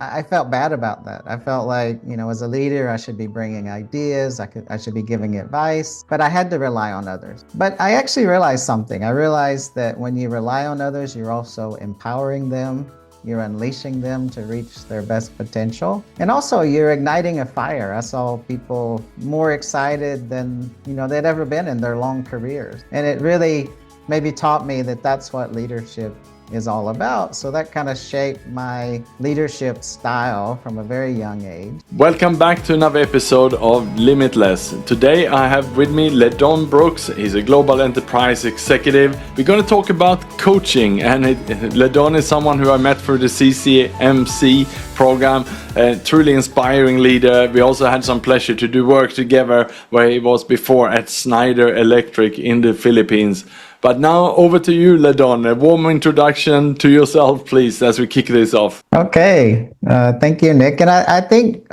I felt bad about that. I felt like, as a leader, I should be bringing ideas, I should be giving advice, but I had to rely on others. But I actually realized something. I realized that when you rely on others, you're also empowering them. You're unleashing them to reach their best potential. And also you're igniting a fire. I saw people more excited than, they'd ever been in their long careers. And it really maybe taught me that that's what leadership is all about. So that kind of shaped my leadership style from a very young age. Welcome back to another episode of Limitless. Today I have with me LeDon Brooks. He's a global enterprise executive. We're going to talk about coaching, and LeDon is someone who I met through the CCMC program, a truly inspiring leader. We also had some pleasure to do work together where he was before at Schneider Electric in the Philippines. But now over to you, LeDon. A warm introduction to yourself, please, as we kick this off. Okay. Thank you, Nick. And I think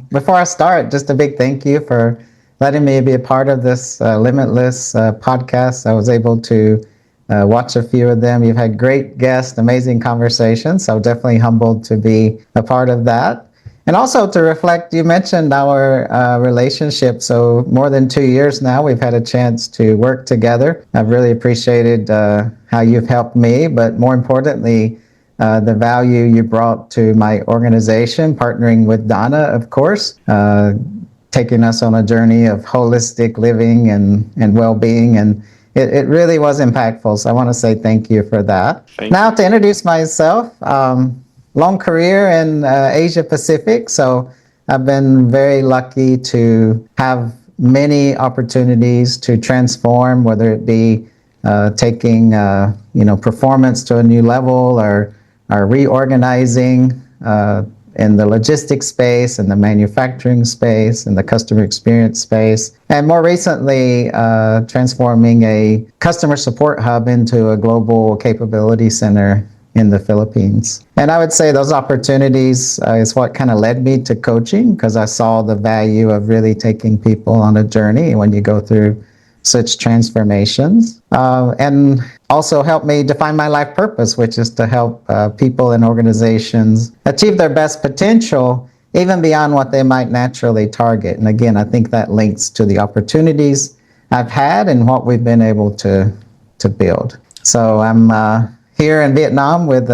before I start, just a big thank you for letting me be a part of this Limitless podcast. I was able to watch a few of them. You've had great guests, amazing conversations. So definitely humbled to be a part of that. And also to reflect, you mentioned our relationship. So more than 2 years now, we've had a chance to work together. I've really appreciated how you've helped me, but more importantly, the value you brought to my organization, partnering with Donna, of course, taking us on a journey of holistic living and well-being. And it really was impactful. So I want to say thank you for that. Now to introduce myself, long career in Asia Pacific. So I've been very lucky to have many opportunities to transform, whether it be taking performance to a new level or reorganizing in the logistics space, in the manufacturing space, in the customer experience space, and more recently transforming a customer support hub into a global capability center in the Philippines. And I would say those opportunities is what kind of led me to coaching, because I saw the value of really taking people on a journey when you go through such transformations, and also helped me define my life purpose, which is to help people and organizations achieve their best potential, even beyond what they might naturally target. And again, I think that links to the opportunities I've had and what we've been able to build. So I'm here in Vietnam with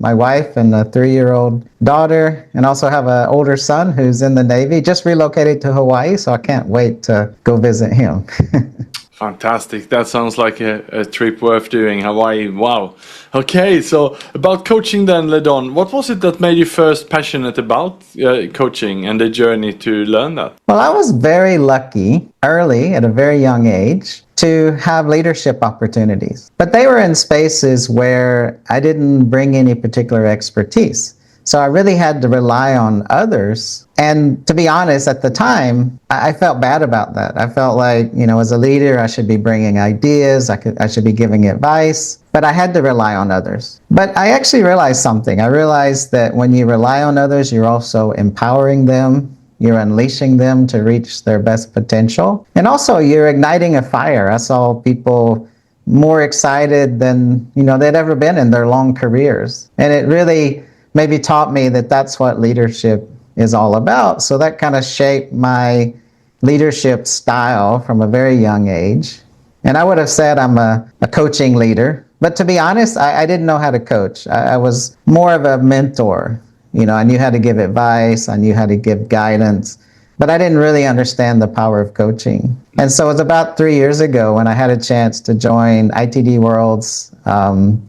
my wife and a 3-year-old daughter, and also have an older son who's in the Navy, just relocated to Hawaii, so I can't wait to go visit him. Fantastic. That sounds like a trip worth doing. Hawaii. Wow. Okay, so about coaching then, LeDon, what was it that made you first passionate about coaching and the journey to learn that? Well, I was very lucky early at a very young age to have leadership opportunities, but they were in spaces where I didn't bring any particular expertise. So I really had to rely on others. And to be honest, at the time, I felt bad about that. I felt like, as a leader, I should be bringing ideas, I should be giving advice, but I had to rely on others. But I actually realized something. I realized that when you rely on others, you're also empowering them. You're unleashing them to reach their best potential. And also you're igniting a fire. I saw people more excited than, they'd ever been in their long careers. And it really maybe taught me that that's what leadership is all about. So that kind of shaped my leadership style from a very young age. And I would have said I'm a coaching leader. But to be honest, I didn't know how to coach. I was more of a mentor. I knew how to give advice, I knew how to give guidance, but I didn't really understand the power of coaching. And so it was about 3 years ago when I had a chance to join ITD World's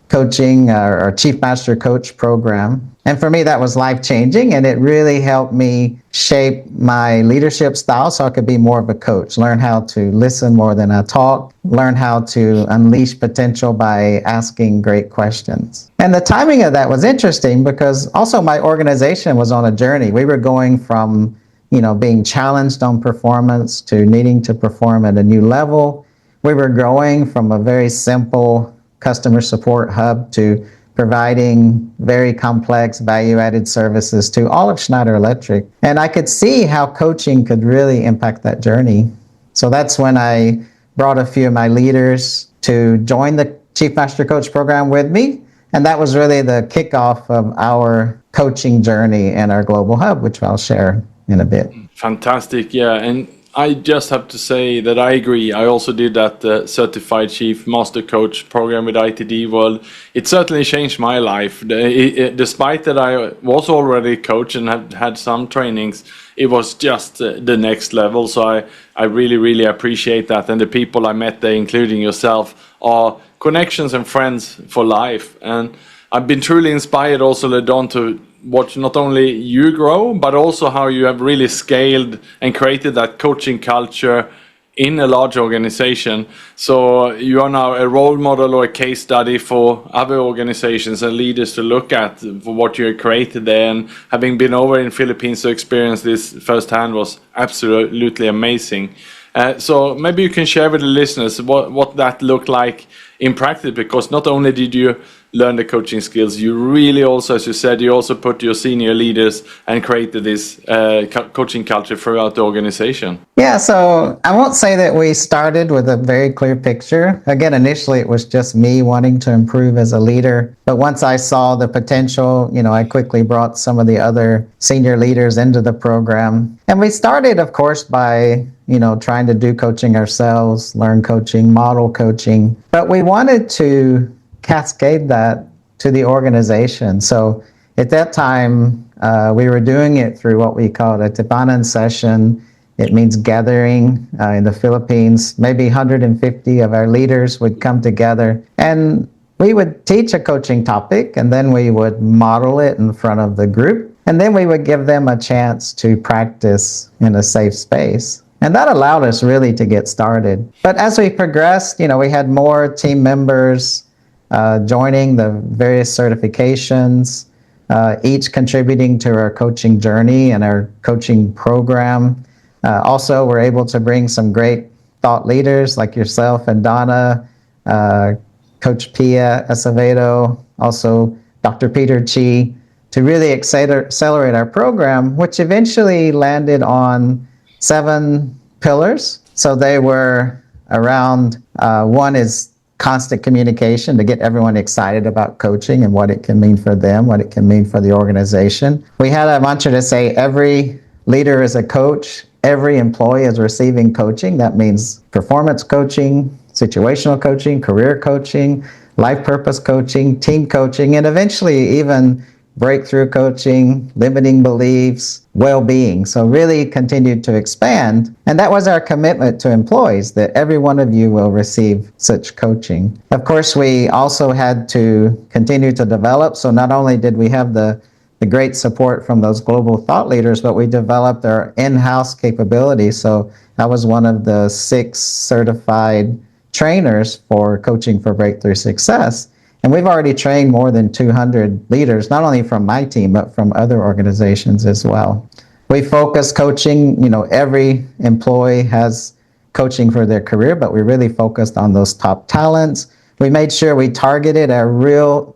coaching or Chief Master Coach program. And for me, that was life-changing, and it really helped me shape my leadership style so I could be more of a coach, learn how to listen more than I talk, learn how to unleash potential by asking great questions. And the timing of that was interesting because also my organization was on a journey. We were going from, being challenged on performance to needing to perform at a new level. We were growing from a very simple customer support hub to providing very complex value-added services to all of Schneider Electric. And I could see how coaching could really impact that journey. So that's when I brought a few of my leaders to join the Chief Master Coach program with me. And that was really the kickoff of our coaching journey and our global hub, which I'll share in a bit. Fantastic, yeah. And I just have to say that I agree. I also did that Certified Chief Master Coach program with ITD World. It certainly changed my life. Despite that I was already a coach and have had some trainings, it was just the next level. So I really, really appreciate that. And the people I met there, including yourself, are connections and friends for life. And I've been truly inspired also, LeDon, to watch not only you grow, but also how you have really scaled and created that coaching culture in a large organization. So you are now a role model or a case study for other organizations and leaders to look at for what you created there. And having been over in Philippines to experience this firsthand was absolutely amazing. So maybe you can share with the listeners what that looked like in practice, because not only did you learn the coaching skills, you really also, as you said, you also put your senior leaders and created this coaching culture throughout the organization. Yeah, so I won't say that we started with a very clear picture. Again, initially it was just me wanting to improve as a leader. But once I saw the potential, I quickly brought some of the other senior leaders into the program. And we started, of course, by trying to do coaching ourselves, learn coaching, model coaching. But we wanted to cascade that to the organization. So at that time, we were doing it through what we called a Tipanan session. It means gathering in the Philippines. Maybe 150 of our leaders would come together and we would teach a coaching topic, and then we would model it in front of the group. And then we would give them a chance to practice in a safe space. And that allowed us really to get started. But as we progressed, we had more team members joining the various certifications, each contributing to our coaching journey and our coaching program. Also, we're able to bring some great thought leaders like yourself and Donna, Coach Pia Acevedo, also Dr. Peter Chi, to really accelerate our program, which eventually landed on 7 pillars. So they were around, one is constant communication, to get everyone excited about coaching and what it can mean for them, what it can mean for the organization. We had a mantra to say every leader is a coach, every employee is receiving coaching. That means performance coaching, situational coaching, career coaching, life purpose coaching, team coaching, and eventually even breakthrough coaching, limiting beliefs, well-being. So really continued to expand. And that was our commitment to employees, that every one of you will receive such coaching. Of course, we also had to continue to develop. So not only did we have the great support from those global thought leaders, but we developed our in-house capabilities. So I was one of the 6 certified trainers for coaching for breakthrough success. And we've already trained more than 200 leaders, not only from my team, but from other organizations as well. We focus coaching, every employee has coaching for their career, but we really focused on those top talents. We made sure we targeted our real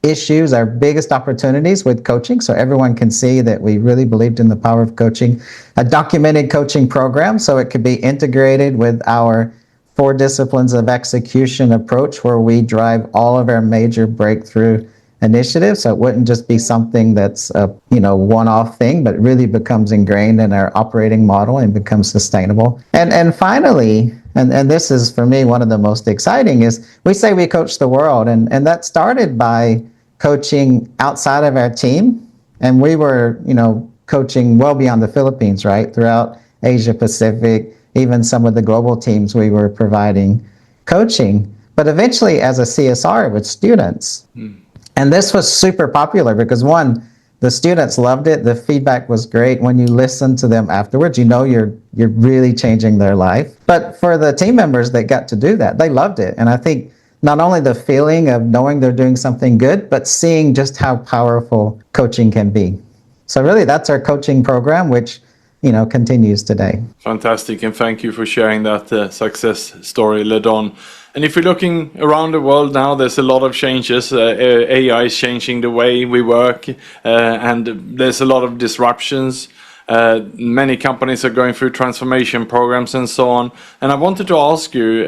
issues, our biggest opportunities with coaching, so everyone can see that we really believed in the power of coaching. A documented coaching program, so it could be integrated with our 4 disciplines of execution approach, where we drive all of our major breakthrough initiatives. So it wouldn't just be something that's a one-off thing, but really becomes ingrained in our operating model and becomes sustainable. And finally, and this is for me one of the most exciting, is we say we coach the world, and that started by coaching outside of our team, and we were coaching well beyond the Philippines, right, throughout Asia Pacific. Even some of the global teams we were providing coaching, but eventually as a CSR with students. And this was super popular because, one, the students loved it. The feedback was great. When you listen to them afterwards, you're really changing their life. But for the team members that got to do that, they loved it. And I think not only the feeling of knowing they're doing something good, but seeing just how powerful coaching can be. So really that's our coaching program, which continues today. Fantastic, and thank you for sharing that success story, LeDon. And if you're looking around the world now, there's a lot of changes. AI is changing the way we work, and there's a lot of disruptions. Many companies are going through transformation programs and so on. And I wanted to ask you,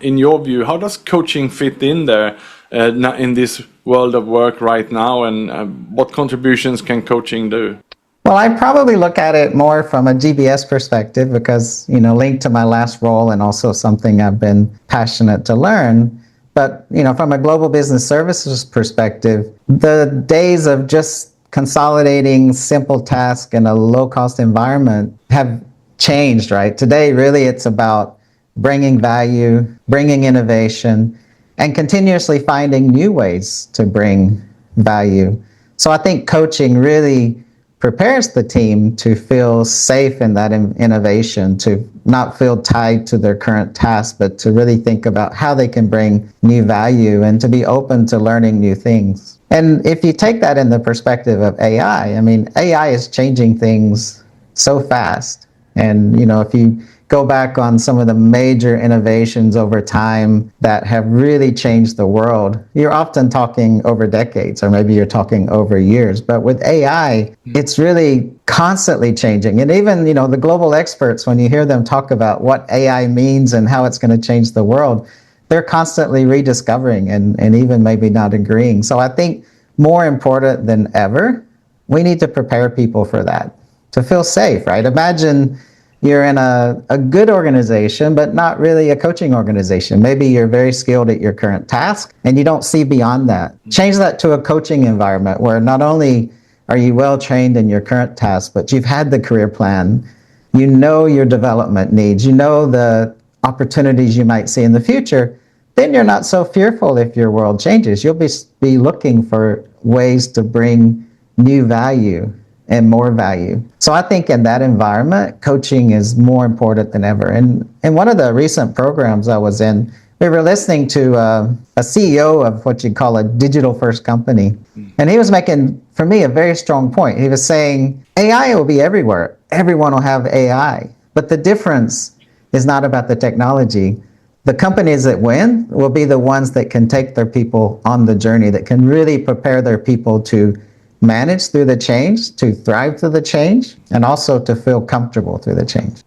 in your view, how does coaching fit in there? in this world of work right now, and what contributions can coaching do? Well, I probably look at it more from a GBS perspective because, linked to my last role and also something I've been passionate to learn. But, from a global business services perspective, the days of just consolidating simple tasks in a low-cost environment have changed, right? Today, really, it's about bringing value, bringing innovation, and continuously finding new ways to bring value. So I think coaching really prepares the team to feel safe in that innovation, to not feel tied to their current task, but to really think about how they can bring new value and to be open to learning new things. And if you take that in the perspective of AI, AI is changing things so fast. And, if you go back on some of the major innovations over time that have really changed the world, you're often talking over decades, or maybe you're talking over years. But with AI, it's really constantly changing. And even, the global experts, when you hear them talk about what AI means and how it's going to change the world, they're constantly rediscovering and even maybe not agreeing. So I think more important than ever, we need to prepare people for that, to feel safe, right? Imagine you're in a good organization, but not really a coaching organization. Maybe you're very skilled at your current task and you don't see beyond that. Change that to a coaching environment where not only are you well trained in your current task, but you've had the career plan, you know your development needs, you know the opportunities you might see in the future. Then you're not so fearful if your world changes. You'll be looking for ways to bring new value and more value. So I think in that environment, coaching is more important than ever. And in one of the recent programs I was in, we were listening to a CEO of what you'd call a digital first company. And he was making, for me, a very strong point. He was saying, AI will be everywhere. Everyone will have AI. But the difference is not about the technology. The companies that win will be the ones that can take their people on the journey, that can really prepare their people to manage through the change, to thrive through the change, and also to feel comfortable through the change.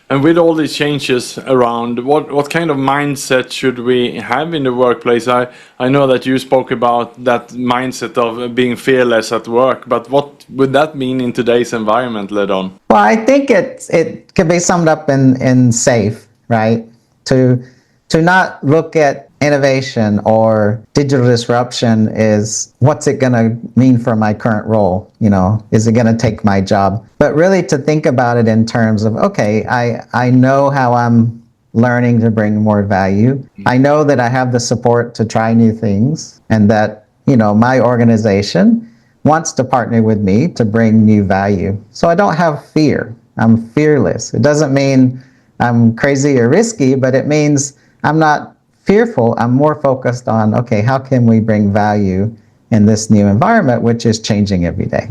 And with all these changes around, what kind of mindset should we have in the workplace? I know that you spoke about that mindset of being fearless at work, but what would that mean in today's environment, LeDon? Well, I think it can be summed up in safe, right? To not look at innovation or digital disruption is what's it going to mean for my current role? Is it going to take my job? But really to think about it in terms of, okay, I know how I'm learning to bring more value. I know that I have the support to try new things and that, my organization wants to partner with me to bring new value. So I don't have fear. I'm fearless. It doesn't mean I'm crazy or risky, but it means I'm not fearful. I'm more focused on, okay, how can we bring value in this new environment, which is changing every day?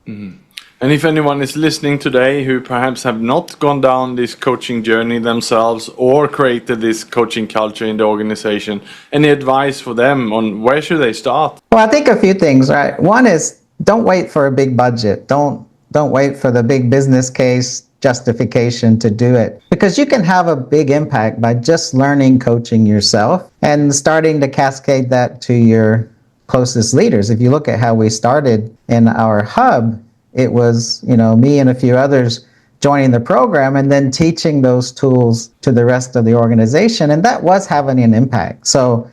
And if anyone is listening today who perhaps have not gone down this coaching journey themselves or created this coaching culture in the organization, any advice for them on where should they start? Well, I think a few things, right? One is don't wait for a big budget. Don't wait for the big business case justification to do it, because you can have a big impact by just learning coaching yourself and starting to cascade that to your closest leaders. If you look at how we started in our hub, it was, me and a few others joining the program and then teaching those tools to the rest of the organization. And that was having an impact. So,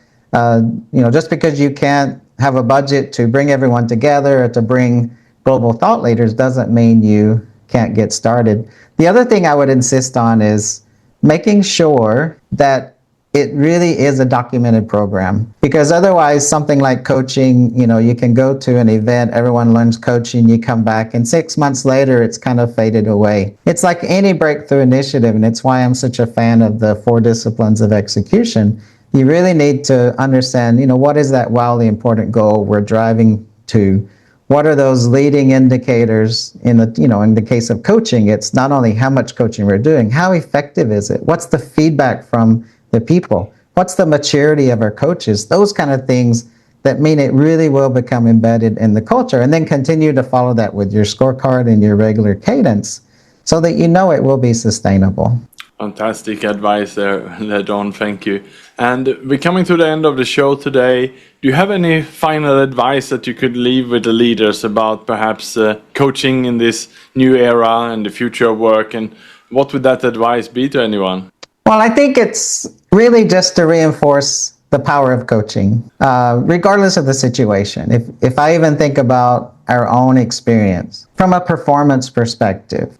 just because you can't have a budget to bring everyone together or to bring global thought leaders doesn't mean you can't get started. The other thing I would insist on is making sure that it really is a documented program, because otherwise something like coaching, you can go to an event, everyone learns coaching, you come back and 6 months later it's kind of faded away. It's like any breakthrough initiative, and it's why I'm such a fan of the 4 disciplines of execution. You really need to understand, what is that wildly important goal we're driving to? What are those leading indicators in the case of coaching? It's not only how much coaching we're doing, how effective is it? What's the feedback from the people? What's the maturity of our coaches? Those kind of things that mean it really will become embedded in the culture, and then continue to follow that with your scorecard and your regular cadence so that it will be sustainable. Fantastic advice there, LeDon. Thank you. And we're coming to the end of the show today. Do you have any final advice that you could leave with the leaders about perhaps coaching in this new era and the future of work? And what would that advice be to anyone? Well, I think it's really just to reinforce the power of coaching, regardless of the situation. If I even think about our own experience from a performance perspective,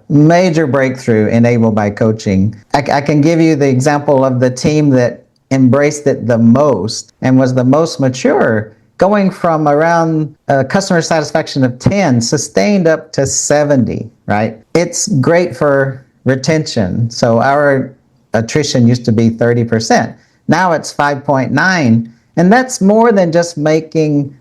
major breakthrough enabled by coaching. I can give you the example of the team that embraced it the most and was the most mature, going from around customer satisfaction of 10, sustained up to 70, right? It's great for retention. So our attrition used to be 30%. Now it's 5.9. And that's more than just making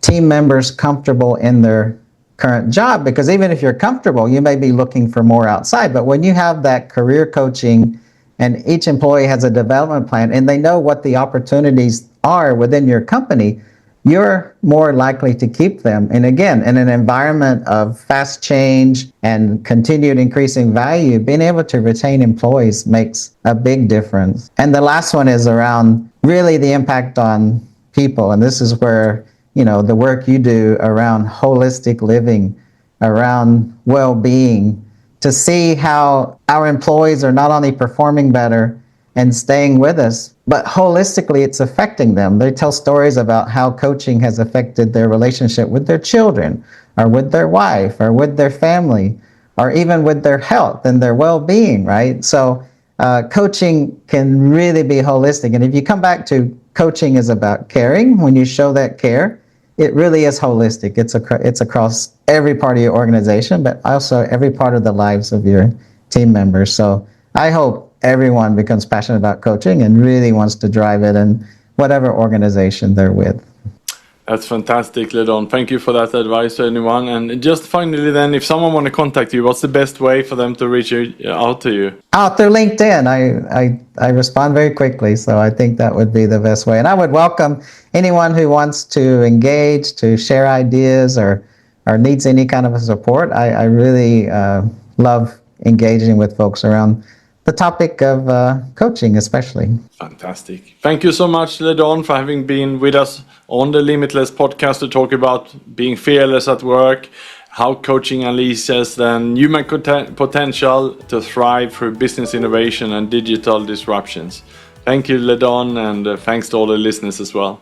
team members comfortable in their current job, because even if you're comfortable, you may be looking for more outside. But when you have that career coaching and each employee has a development plan and they know what the opportunities are within your company, you're more likely to keep them. And again, in an environment of fast change and continued increasing value, being able to retain employees makes a big difference. And the last one is around really the impact on people. And this is where, the work you do around holistic living, around well-being, to see how our employees are not only performing better and staying with us, but holistically it's affecting them. They tell stories about how coaching has affected their relationship with their children, or with their wife, or with their family, or even with their health and their well-being, right? So coaching can really be holistic. And if you come back to coaching is about caring, when you show that care, it really is holistic. It's across every part of your organization, but also every part of the lives of your team members. So I hope everyone becomes passionate about coaching and really wants to drive it in whatever organization they're with. That's fantastic, LeDon. Thank you for that advice to anyone. And just finally then, if someone want to contact you, what's the best way for them to reach out to you? Out through LinkedIn. I respond very quickly, so I think that would be the best way. And I would welcome anyone who wants to engage, to share ideas, or needs any kind of a support. I really love engaging with folks around the topic of coaching especially. Fantastic. Thank you so much, LeDon, for having been with us on the Limitless Podcast to talk about being fearless at work, how coaching unleashes then human potential to thrive through business innovation and digital disruptions. Thank you, LeDon, and thanks to all the listeners as well.